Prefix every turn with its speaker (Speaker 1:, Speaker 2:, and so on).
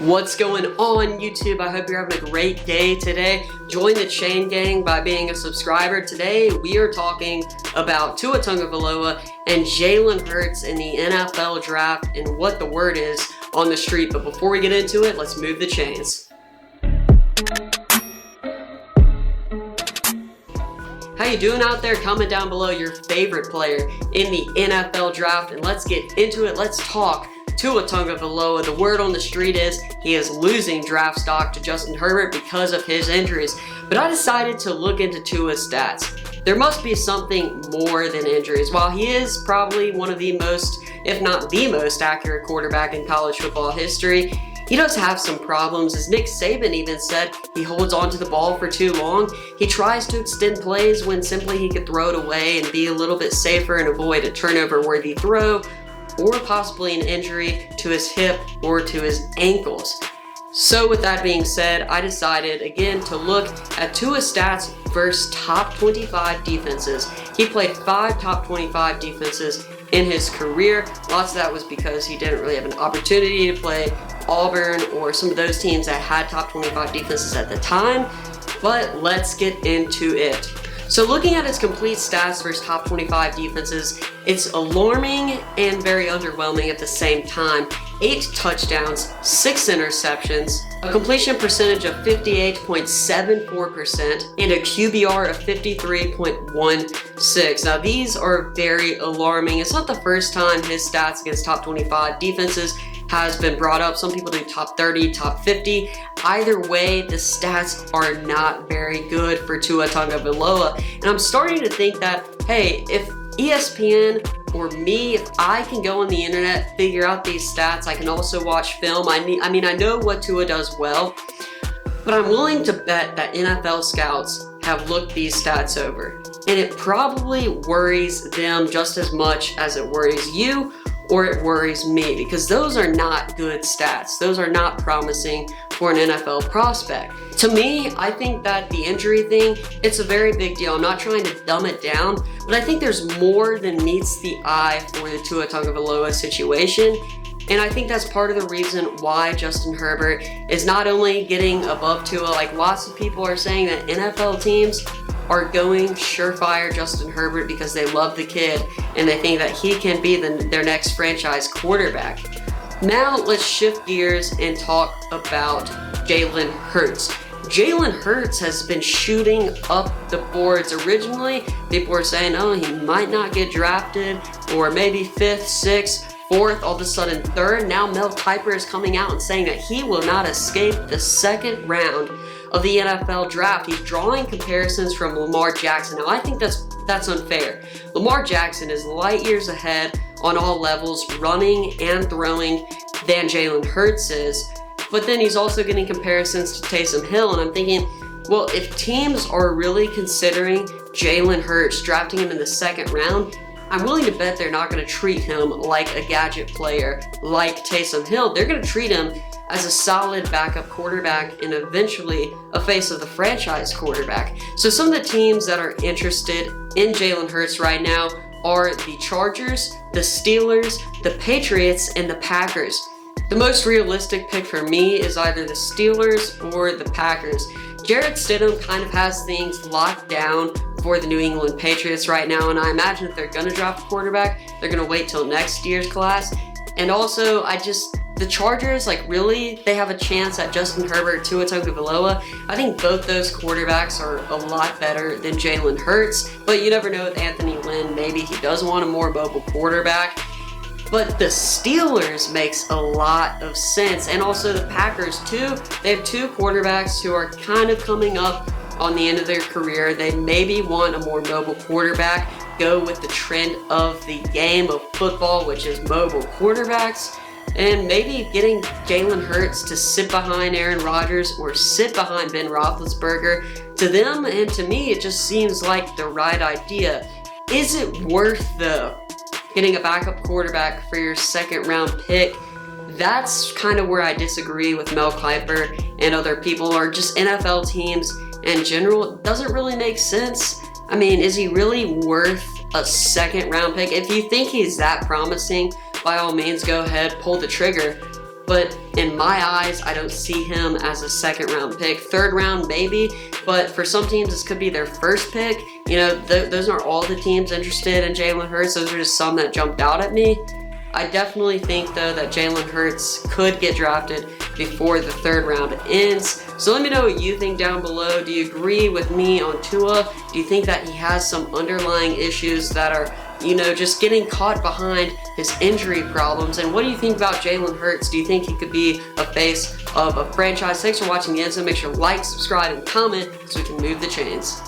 Speaker 1: What's going on, YouTube? I hope you're having a great day today. Join the chain gang by being a subscriber. Today we are talking about Tua Tagovailoa and Jalen Hurts in the NFL draft and what the word is on the street. But before we get into it, let's move the chains. How you doing out there? Comment down below your favorite player in the NFL draft and let's get into it. Let's talk Tua Tagovailoa. The word on the street is he is losing draft stock to Justin Herbert because of his injuries. But I decided to look into Tua's stats. There must be something more than injuries. While he is probably one of the most, if not the most accurate quarterback in college football history, he does have some problems. As Nick Saban even said, he holds on to the ball for too long. He tries to extend plays when simply he could throw it away and be a little bit safer and avoid a turnover-worthy throw, or possibly an injury to his hip or to his ankles. So with that being said, I decided again to look at Tua's stats versus top 25 defenses. He played 5 top 25 defenses in his career. Lots of that was because he didn't really have an opportunity to play Auburn or some of those teams that had top 25 defenses at the time. But let's get into it. So looking at his complete stats versus top 25 defenses, it's alarming and very underwhelming at the same time. 8 touchdowns, 6 interceptions, a completion percentage of 58.74%, and a QBR of 53.16. Now these are very alarming. It's not the first time his stats against top 25 defenses has been brought up. Some people do top 30, top 50. Either way, the stats are not very good for Tua Tagovailoa. And I'm starting to think that, hey, if ESPN or me, if I can go on the internet, figure out these stats, I can also watch film. I mean, I know what Tua does well, but I'm willing to bet that NFL scouts have looked these stats over. And it probably worries them just as much as it worries you or it worries me, because those are not good stats. Those are not promising for an NFL prospect. To me, I think that the injury thing, it's a very big deal. I'm not trying to dumb it down, but I think there's more than meets the eye for the Tua Tagovailoa situation. And I think that's part of the reason why Justin Herbert is not only getting above Tua, like lots of people are saying that NFL teams are going surefire Justin Herbert because they love the kid and they think that he can be their next franchise quarterback. Now let's shift gears and talk about Jalen Hurts. Jalen Hurts has been shooting up the boards. Originally, people were saying, oh, he might not get drafted, or maybe 5th, 6th, 4th, all of a sudden 3rd. Now Mel Kiper is coming out and saying that he will not escape the 2nd round of the NFL draft. He's drawing comparisons from Lamar Jackson. Now I think that's unfair. Lamar Jackson is light years ahead on all levels, running and throwing, than Jalen Hurts is. But then he's also getting comparisons to Taysom Hill, and I'm thinking, well, if teams are really considering Jalen Hurts, drafting him in the 2nd round, I'm willing to bet they're not going to treat him like a gadget player like Taysom Hill. They're going to treat him as a solid backup quarterback and eventually a face of the franchise quarterback. So some of the teams that are interested in Jalen Hurts right now are the Chargers, the Steelers, the Patriots, and the Packers. The most realistic pick for me is either the Steelers or the Packers. Jarrett Stidham kind of has things locked down for the New England Patriots right now, and I imagine if they're going to draft a quarterback, they're going to wait till next year's class. And also, the Chargers, really, they have a chance at Justin Herbert, Tua Tagovailoa. I think both those quarterbacks are a lot better than Jalen Hurts, but you never know with Anthony Lynn. Maybe he does want a more mobile quarterback. But the Steelers makes a lot of sense, and also the Packers too. They have 2 quarterbacks who are kind of coming up on the end of their career. They maybe want a more mobile quarterback, go with the trend of the game of football, which is mobile quarterbacks, and maybe getting Jalen Hurts to sit behind Aaron Rodgers or sit behind Ben Roethlisberger. To them and to me, it just seems like the right idea. Is it worth, though, getting a backup quarterback for your 2nd round pick? That's kind of where I disagree with Mel Kiper and other people, or just NFL teams in general. It doesn't really make sense. I mean, is he really worth a 2nd round pick? If you think he's that promising, by all means, go ahead, pull the trigger. but in my eyes, I don't see him as a second round pick. Third round, maybe, but for some teams, this could be their first pick. You know, those aren't all the teams interested in Jalen Hurts. Those are just some that jumped out at me. I definitely think, though, that Jalen Hurts could get drafted before the third round ends. So let me know what you think down below. Do you agree with me on Tua? Do you think that he has some underlying issues that are, you know, just getting caught behind his injury problems? And what do you think about Jalen Hurts? Do you think he could be a face of a franchise? Thanks for watching the EndZone. Make sure to like, subscribe, and comment so we can move the chains.